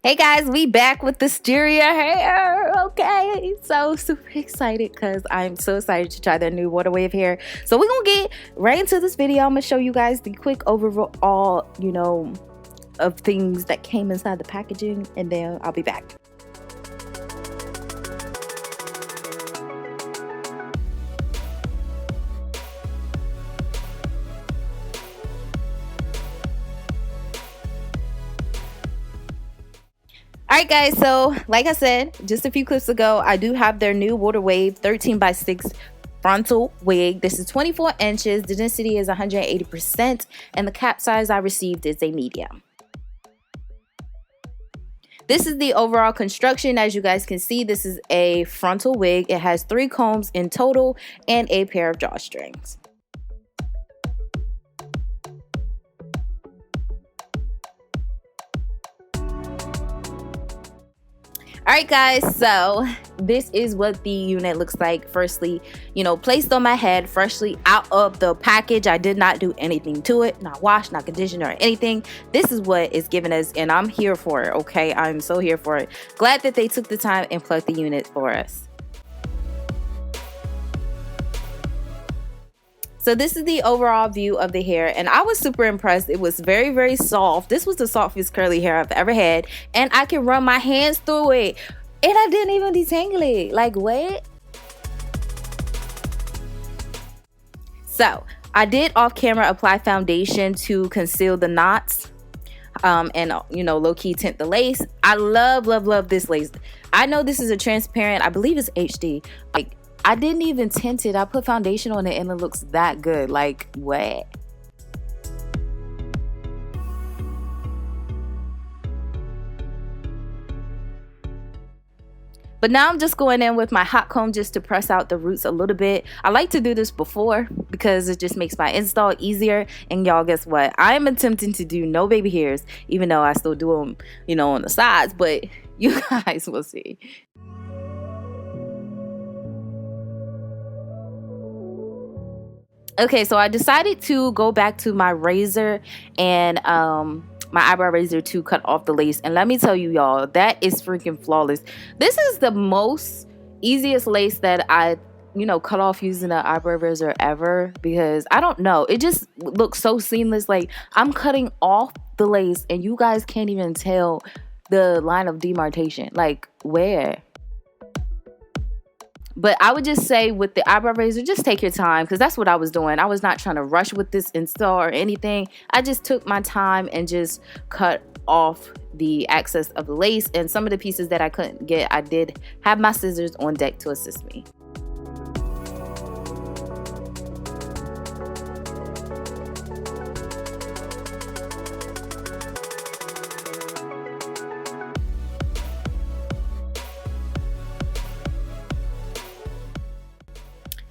Hey guys, we back with the Asteria hair. Okay, so super excited because I'm so excited to try their new WaterWave hair. So we're gonna get right into this video. I'm gonna show you guys the quick overall, of things that came inside the packaging, and then I'll be back. Alright guys, so like I said just a few clips ago, I do have their new WaterWave 13x6 frontal wig. This is 24 inches, the density is 180%, and the cap size I received is a medium. This is the overall construction. As you guys can see, this is a frontal wig. It has 3 combs in total and a pair of drawstrings. Alright guys, so this is what the unit looks like. Firstly, placed on my head, freshly out of the package. I did not do anything to it, not wash, not condition, or anything. This is what it's given us, and I'm here for it, okay? I'm so here for it. Glad that they took the time and plugged the unit for us. So this is the overall view of the hair, and I was super impressed. It was very, very soft. This was the softest curly hair I've ever had, and I can run my hands through it, and I didn't even detangle it. Like, what? So I did off camera apply foundation to conceal the knots and low-key tint the lace. I love this lace. I know this is a transparent, I believe it's HD. Like, I didn't even tint it. I put foundation on it and it looks that good. Like, what? But now I'm just going in with my hot comb just to press out the roots a little bit. I like to do this before because it just makes my install easier. And y'all, guess what? I am attempting to do no baby hairs, even though I still do them, on the sides. But you guys will see. Okay, so I decided to go back to my razor and my eyebrow razor to cut off the lace. And let me tell you, y'all, that is freaking flawless. This is the most easiest lace that I, cut off using an eyebrow razor ever, because I don't know. It just looks so seamless. Like, I'm cutting off the lace and you guys can't even tell the line of demarcation. Like, where? But I would just say with the eyebrow razor, just take your time, because that's what I was doing. I was not trying to rush with this install or anything. I just took my time and just cut off the excess of the lace, and some of the pieces that I couldn't get, I did have my scissors on deck to assist me.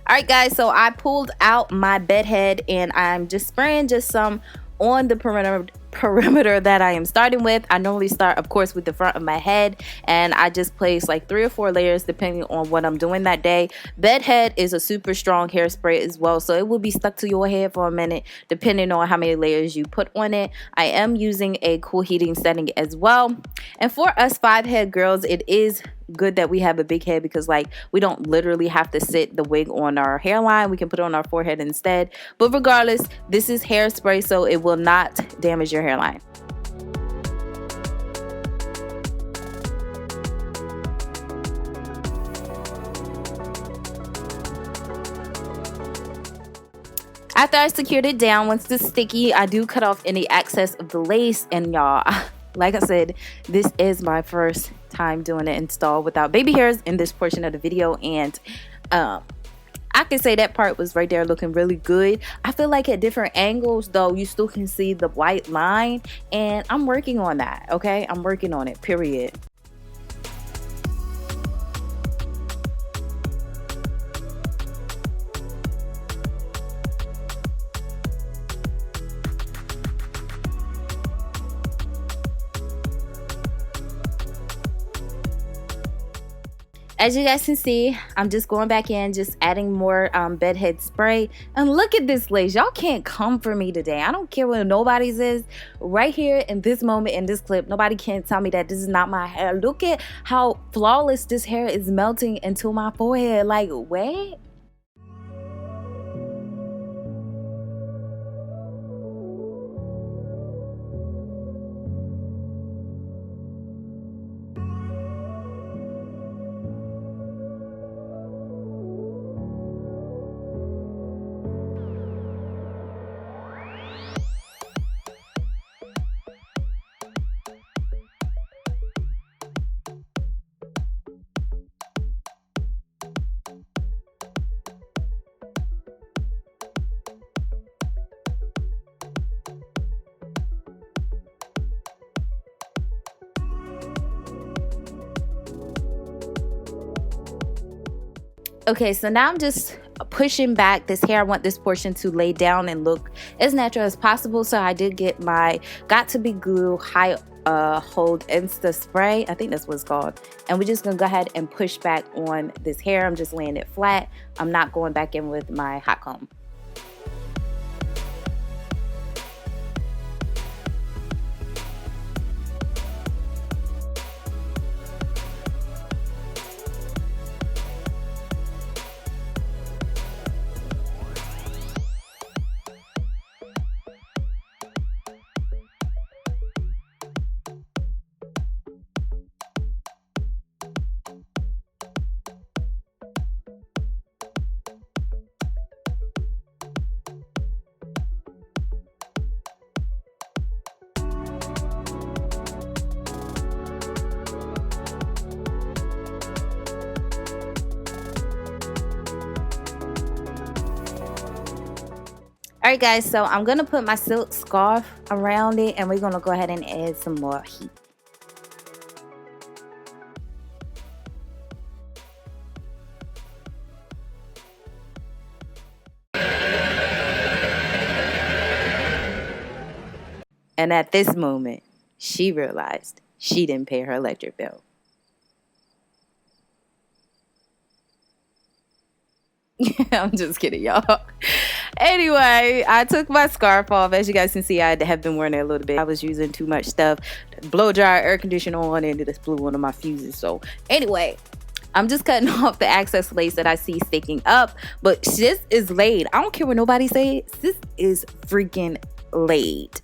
Alright guys, so I pulled out my bed head and I'm just spraying just some on the perimeter that I am starting with. I normally start, of course, with the front of my head, and I just place like 3 or 4 layers depending on what I'm doing that day. Bed head is a super strong hairspray as well, so it will be stuck to your hair for a minute depending on how many layers you put on it. I am using a cool heating setting as well. And for us 5-head girls, it is good that we have a big head, because like, we don't literally have to sit the wig on our hairline. We can put it on our forehead instead. But regardless, this is hairspray, so it will not damage your hairline. After I secured it down, once it's sticky, I do cut off any excess of the lace. And y'all, like I said, this is my first time doing an install without baby hairs in this portion of the video, and I can say that part was right there looking really good. I feel like at different angles though, you still can see the white line, and I'm working on that. Okay, I'm working on it, period. As you guys can see, I'm just going back in, just adding more bed head spray. And look at this lace. Y'all can't come for me today. I don't care what nobody's is. Right here in this moment, in this clip, nobody can tell me that this is not my hair. Look at how flawless this hair is melting into my forehead. Like, wait. Okay, so now I'm just pushing back this hair. I want this portion to lay down and look as natural as possible. So I did get my Got2b Glue High Hold Insta Spray. I think that's what it's called. And we're just going to go ahead and push back on this hair. I'm just laying it flat. I'm not going back in with my hot comb. Alright guys, so I'm going to put my silk scarf around it and we're going to go ahead and add some more heat. And at this moment, she realized she didn't pay her electric bill. I'm just kidding, y'all. Anyway, I took my scarf off. As you guys can see, I have been wearing it a little bit. I was using too much stuff. Blow dry, air conditioner on, and it just blew one of my fuses. So anyway, I'm just cutting off the excess lace that I see sticking up. But this is laid. I don't care what nobody says. This is freaking laid.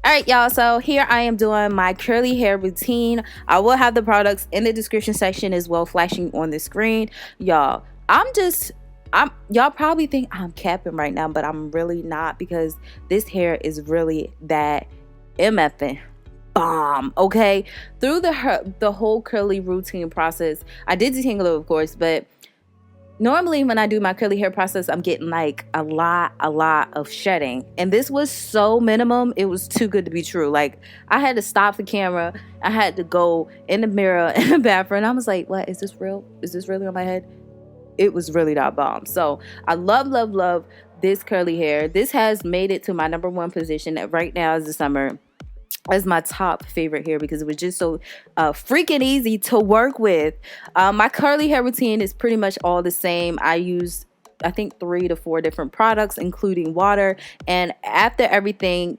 Alright y'all, so here I am doing my curly hair routine. I will have the products in the description section as well, flashing on the screen. Y'all, y'all probably think I'm capping right now, but I'm really not, because this hair is really that MFing bomb. Okay, through the whole curly routine process, I did detangle it, of course, but normally when I do my curly hair process, I'm getting like a lot of shedding. And this was so minimum, it was too good to be true. Like, I had to stop the camera. I had to go in the mirror in the bathroom. And I was like, what, is this real? Is this really on my head? It was really that bomb. So I love this curly hair. This has made it to my #1 position right now as the summer as my top favorite hair, because it was just so freaking easy to work with. My curly hair routine is pretty much all the same. I use, I think, 3 to 4 different products, including water. And after everything,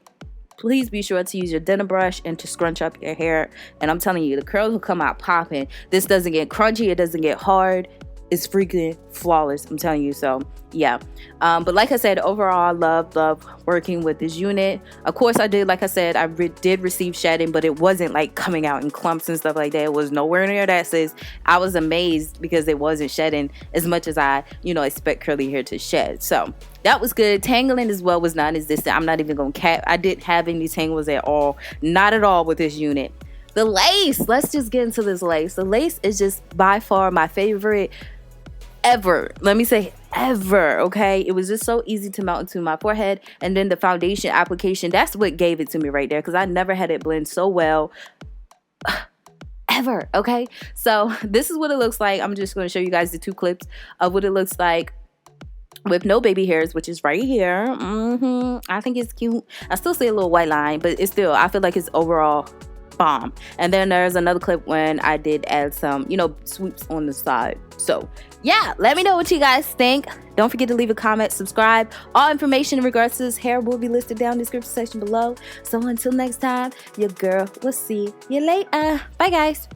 please be sure to use your dinner brush and to scrunch up your hair. And I'm telling you, the curls will come out popping. This doesn't get crunchy. It doesn't get hard. It's freaking flawless, I'm telling you. So yeah, but like I said, overall I love working with this unit. Of course I did, like I said, I did receive shedding, but it wasn't like coming out in clumps and stuff like that. It was nowhere near that, sis. I was amazed because it wasn't shedding as much as I expect curly hair to shed. So that was good. Tangling as well was non-existent. I'm not even gonna cap. I didn't have any tangles at all, not at all with this unit. The lace, let's just get into this lace. The lace is just by far my favorite ever. Let me say ever. Okay, it was just so easy to melt into my forehead. And then the foundation application, that's what gave it to me right there, because I never had it blend so well ever. Okay, so this is what it looks like. I'm just going to show you guys the 2 clips of what it looks like with no baby hairs, which is right here. I think it's cute. I still see a little white line, but it's still, I feel like it's overall bomb. And then there's another clip when I did add some, you know, swoops on the side. So yeah, let me know what you guys think. Don't forget to leave a comment, subscribe. All information in regards to this hair will be listed down in the description section below. So until next time, your girl will see you later. Bye guys.